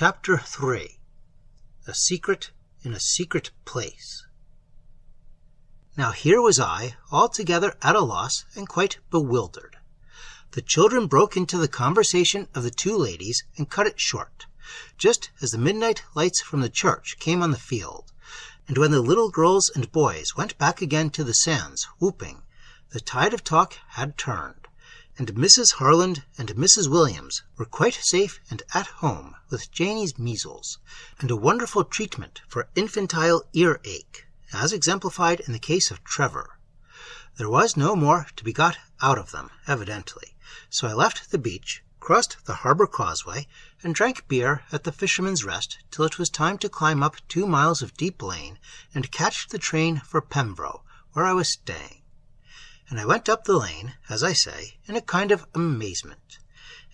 Chapter 3. A Secret in a Secret Place. Now here was I, altogether at a loss and quite bewildered. The children broke into the conversation of the two ladies and cut it short, just as the midnight lights from the church came on the field, and when the little girls and boys went back again to the sands, whooping, the tide of talk had turned, and Mrs. Harland and Mrs. Williams were quite safe and at home with Janie's measles, and a wonderful treatment for infantile earache, as exemplified in the case of Trevor. There was no more to be got out of them, evidently, so I left the beach, crossed the harbour causeway, and drank beer at the Fisherman's Rest till it was time to climb up 2 miles of deep lane and catch the train for Penvro, where I was staying. And I went up the lane, as I say, in a kind of amazement,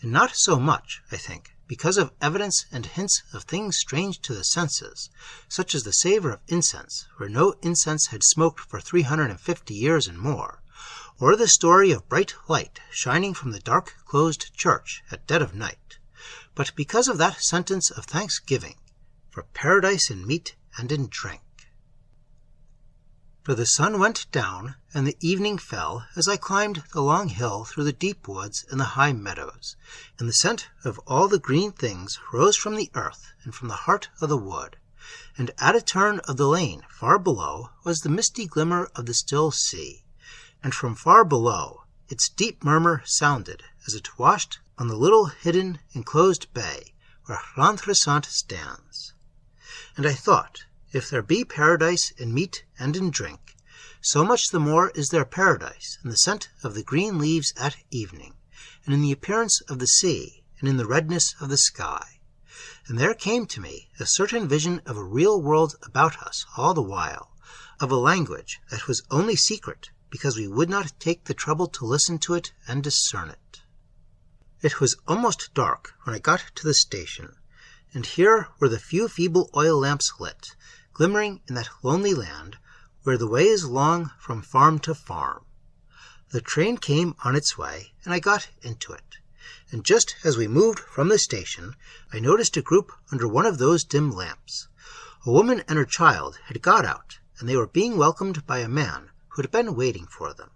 and not so much, I think, because of evidence and hints of things strange to the senses, such as the savour of incense, where no incense had smoked for 350 years and more, or the story of bright light shining from the dark closed church at dead of night, but because of that sentence of thanksgiving for paradise in meat and in drink. For the sun went down, and the evening fell as I climbed the long hill through the deep woods and the high meadows, and the scent of all the green things rose from the earth and from the heart of the wood, and at a turn of the lane far below was the misty glimmer of the still sea, and from far below its deep murmur sounded as it washed on the little hidden enclosed bay where Rentresant stands. And I thought, if there be paradise in meat and in drink, so much the more is there paradise in the scent of the green leaves at evening, and in the appearance of the sea, and in the redness of the sky. And there came to me a certain vision of a real world about us all the while, of a language that was only secret because we would not take the trouble to listen to it and discern it. It was almost dark when I got to the station, and here were the few feeble oil lamps lit, glimmering in that lonely land where the way is long from farm to farm. The train came on its way, and I got into it, and just as we moved from the station, I noticed a group under one of those dim lamps. A woman and her child had got out, and they were being welcomed by a man who had been waiting for them.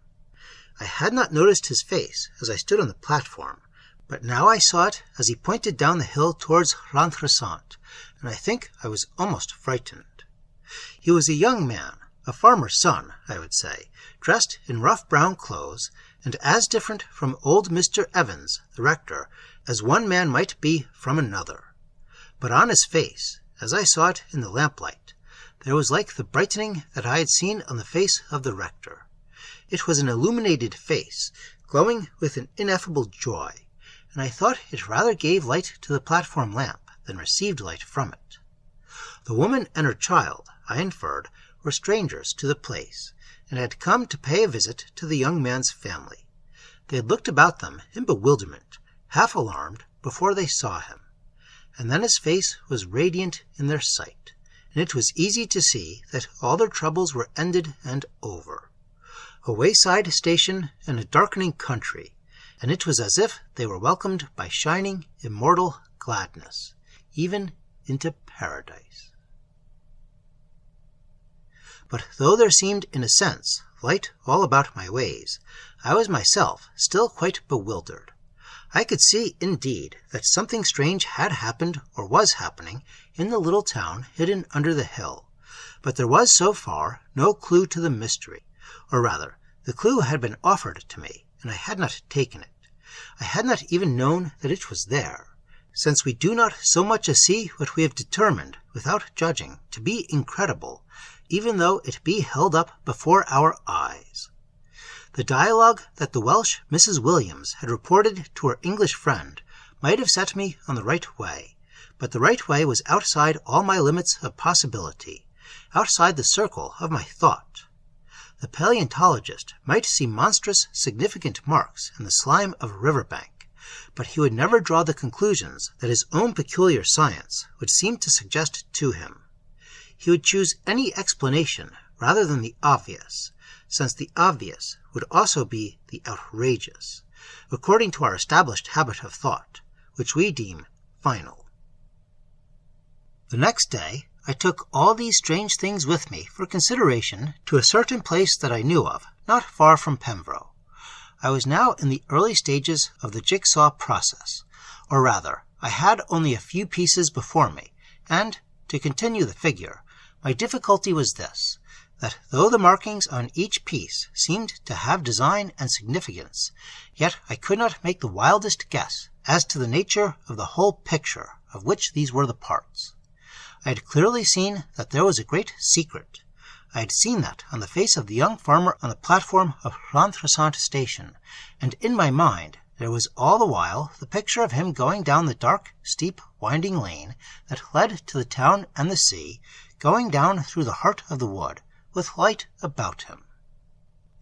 I had not noticed his face as I stood on the platform, but now I saw it as he pointed down the hill towards Rentresant, and I think I was almost frightened. He was a young man, a farmer's son, I would say, dressed in rough brown clothes, and as different from old Mr. Evans, the rector, as one man might be from another. But on his face, as I saw it in the lamplight, there was like the brightening that I had seen on the face of the rector. It was an illuminated face, glowing with an ineffable joy, and I thought it rather gave light to the platform lamp than received light from it. The woman and her child, I inferred, were strangers to the place, and had come to pay a visit to the young man's family. They had looked about them in bewilderment, half alarmed, before they saw him, and then his face was radiant in their sight, and it was easy to see that all their troubles were ended and over. A wayside station in a darkening country, and it was as if they were welcomed by shining, immortal gladness, even into paradise. But though there seemed, in a sense, light all about my ways, I was myself still quite bewildered. I could see, indeed, that something strange had happened or was happening in the little town hidden under the hill, but there was so far no clue to the mystery, or rather, the clue had been offered to me, and I had not taken it. I had not even known that it was there, since we do not so much as see what we have determined, without judging, to be incredible, even though it be held up before our eyes. The dialogue that the Welsh Mrs. Williams had reported to her English friend might have set me on the right way, but the right way was outside all my limits of possibility, outside the circle of my thought. The paleontologist might see monstrous, significant marks in the slime of a river-bank, but he would never draw the conclusions that his own peculiar science would seem to suggest to him. He would choose any explanation rather than the obvious, since the obvious would also be the outrageous, according to our established habit of thought, which we deem final. The next day I took all these strange things with me for consideration to a certain place that I knew of, not far from Penvro. I was now in the early stages of the jigsaw process, or rather, I had only a few pieces before me, and, to continue the figure, my difficulty was this, that though the markings on each piece seemed to have design and significance, yet I could not make the wildest guess as to the nature of the whole picture of which these were the parts. I had clearly seen that there was a great secret. I had seen that on the face of the young farmer on the platform of Llantrisant station, and in my mind there was all the while the picture of him going down the dark, steep, winding lane that led to the town and the sea, going down through the heart of the wood, with light about him.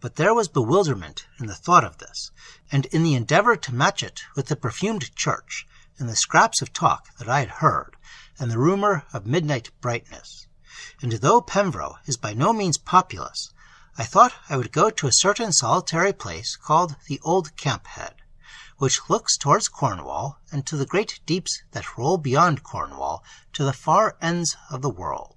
But there was bewilderment in the thought of this, and in the endeavor to match it with the perfumed church, and the scraps of talk that I had heard, and the rumor of midnight brightness. And though Penvro is by no means populous, I thought I would go to a certain solitary place called the Old Camp Head, which looks towards Cornwall and to the great deeps that roll beyond Cornwall to the far ends of the world.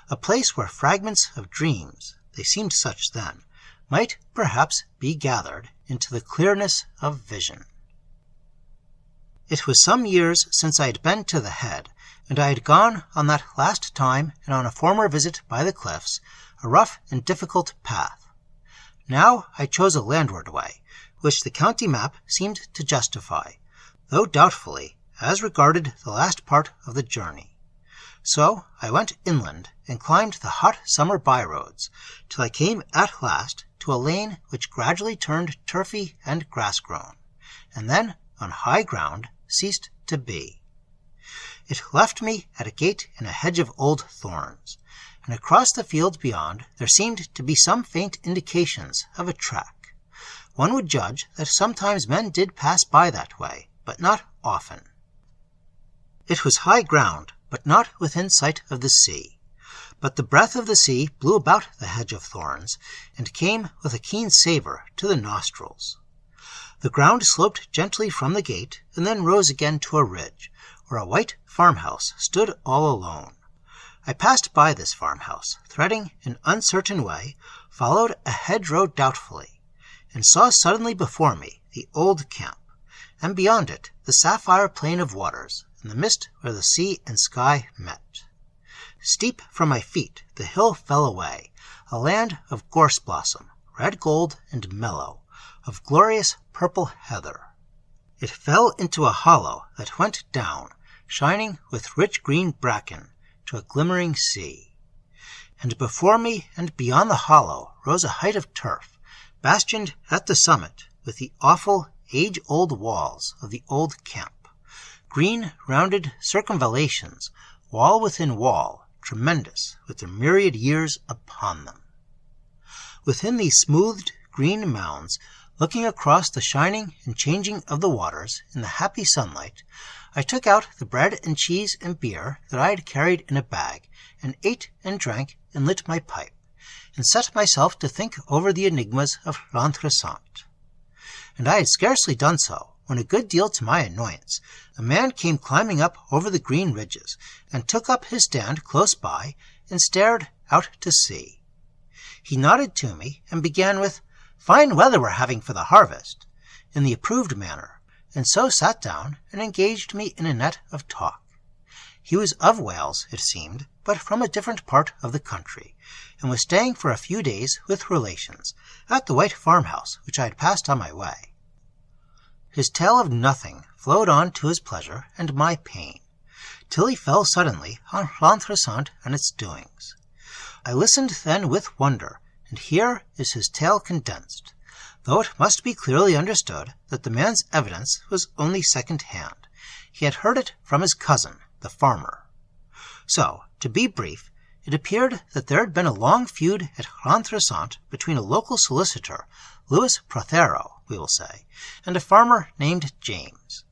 A place where fragments of dreams, they seemed such then, might perhaps be gathered into the clearness of vision. It was some years since I had been to the Head, and I had gone on that last time and on a former visit by the cliffs, a rough and difficult path. Now I chose a landward way, which the county map seemed to justify, though doubtfully, as regarded the last part of the journey. So I went inland and climbed the hot summer byroads, till I came at last to a lane which gradually turned turfy and grass-grown, and then, on high ground, ceased to be. It left me at a gate in a hedge of old thorns, and across the field beyond there seemed to be some faint indications of a track. One would judge that sometimes men did pass by that way, but not often. It was high ground, but not within sight of the sea. But the breath of the sea blew about the hedge of thorns, and came with a keen savour to the nostrils. The ground sloped gently from the gate, and then rose again to a ridge, where a white farmhouse stood all alone. I passed by this farmhouse, threading an uncertain way, followed a hedgerow doubtfully, and saw suddenly before me the old camp, and beyond it the sapphire plain of waters, and the mist where the sea and sky met. Steep from my feet the hill fell away, a land of gorse blossom, red gold and mellow, of glorious purple heather. It fell into a hollow that went down, shining with rich green bracken, to a glimmering sea. And before me and beyond the hollow rose a height of turf, bastioned at the summit with the awful age-old walls of the old camp, green rounded circumvallations, wall within wall, tremendous with their myriad years upon them. Within these smoothed green mounds, looking across the shining and changing of the waters in the happy sunlight, I took out the bread and cheese and beer that I had carried in a bag, and ate and drank and lit my pipe, and set myself to think over the enigmas of Llantrisant. And I had scarcely done so, when a good deal to my annoyance, a man came climbing up over the green ridges, and took up his stand close by, and stared out to sea. He nodded to me, and began with, "Fine weather we're having for the harvest," in the approved manner, and so sat down and engaged me in a net of talk. He was of Wales, it seemed, but from a different part of the country, and was staying for a few days with relations, at the white farmhouse which I had passed on my way. His tale of nothing flowed on to his pleasure and my pain, till he fell suddenly on Llantrisant and its doings. I listened then with wonder, and here is his tale condensed, though it must be clearly understood that the man's evidence was only second-hand. He had heard it from his cousin, the farmer. So, to be brief, it appeared that there had been a long feud at Llantrisant between a local solicitor, Louis Prothero, we will say, and a farmer named James.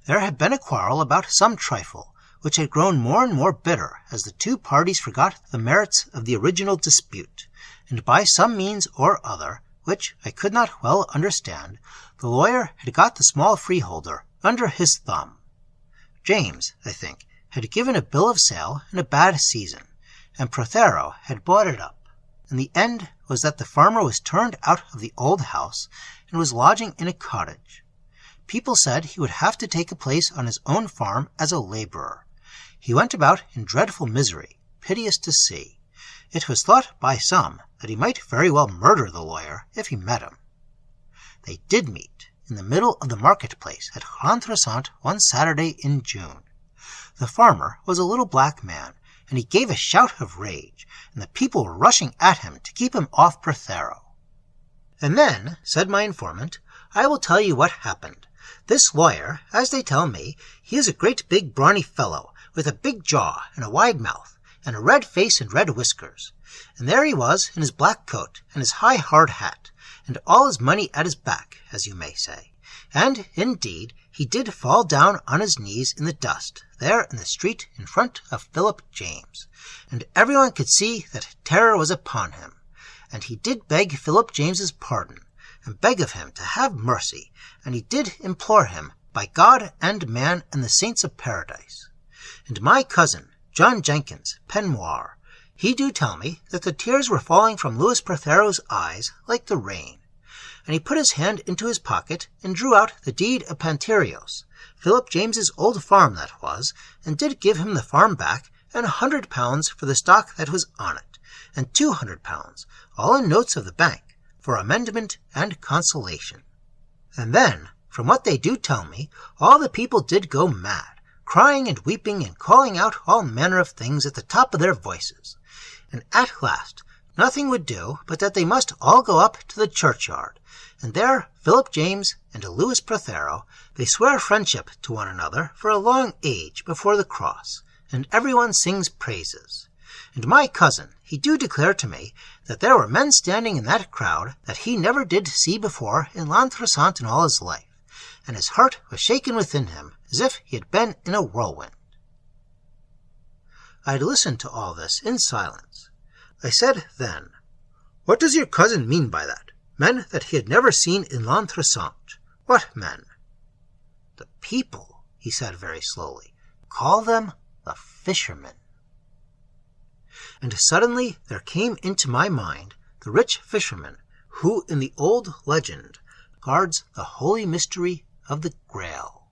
There had been a quarrel about some trifle, which had grown more and more bitter as the two parties forgot the merits of the original dispute, and by some means or other, which I could not well understand, the lawyer had got the small freeholder under his thumb. James, I think, had given a bill of sale in a bad season, and Prothero had bought it up. And the end was that the farmer was turned out of the old house and was lodging in a cottage. People said he would have to take a place on his own farm as a laborer. He went about in dreadful misery, piteous to see. It was thought by some that he might very well murder the lawyer if he met him. They did meet in the middle of the market-place at Lantressant one Saturday in June. The farmer was a little black man, and he gave a shout of rage, and the people were rushing at him to keep him off Prothero. "And then," said my informant, "I will tell you what happened. This lawyer, as they tell me, he is a great big brawny fellow, with a big jaw and a wide mouth, and a red face and red whiskers. And there he was in his black coat and his high hard hat, and all his money at his back, as you may say. And, indeed, he did fall down on his knees in the dust, there in the street in front of Philip James, and everyone could see that terror was upon him. And he did beg Philip James's pardon, and beg of him to have mercy, and he did implore him by God and man and the saints of paradise. And my cousin, John Jenkins, Penvro I, he do tell me that the tears were falling from Louis Prothero's eyes like the rain. And he put his hand into his pocket and drew out the deed of Panterios, Philip James's old farm that was, and did give him the farm back, and £100 for the stock that was on it, and £200, all in notes of the bank, for amendment and consolation. And then, from what they do tell me, all the people did go mad, crying and weeping and calling out all manner of things at the top of their voices. And at last nothing would do but that they must all go up to the churchyard, and there Philip James and Louis Prothero, they swear friendship to one another for a long age before the cross, and everyone sings praises. And my cousin, he do declare to me that there were men standing in that crowd that he never did see before in Lantressant in all his life, and his heart was shaken within him as if he had been in a whirlwind. I had listened to all this in silence. I said then, "What does your cousin mean by that? Men that he had never seen in Lantressant? What men?" "The people," he said very slowly, "call them the fishermen." And suddenly there came into my mind the rich fisherman who in the old legend guards the holy mystery of the Grail.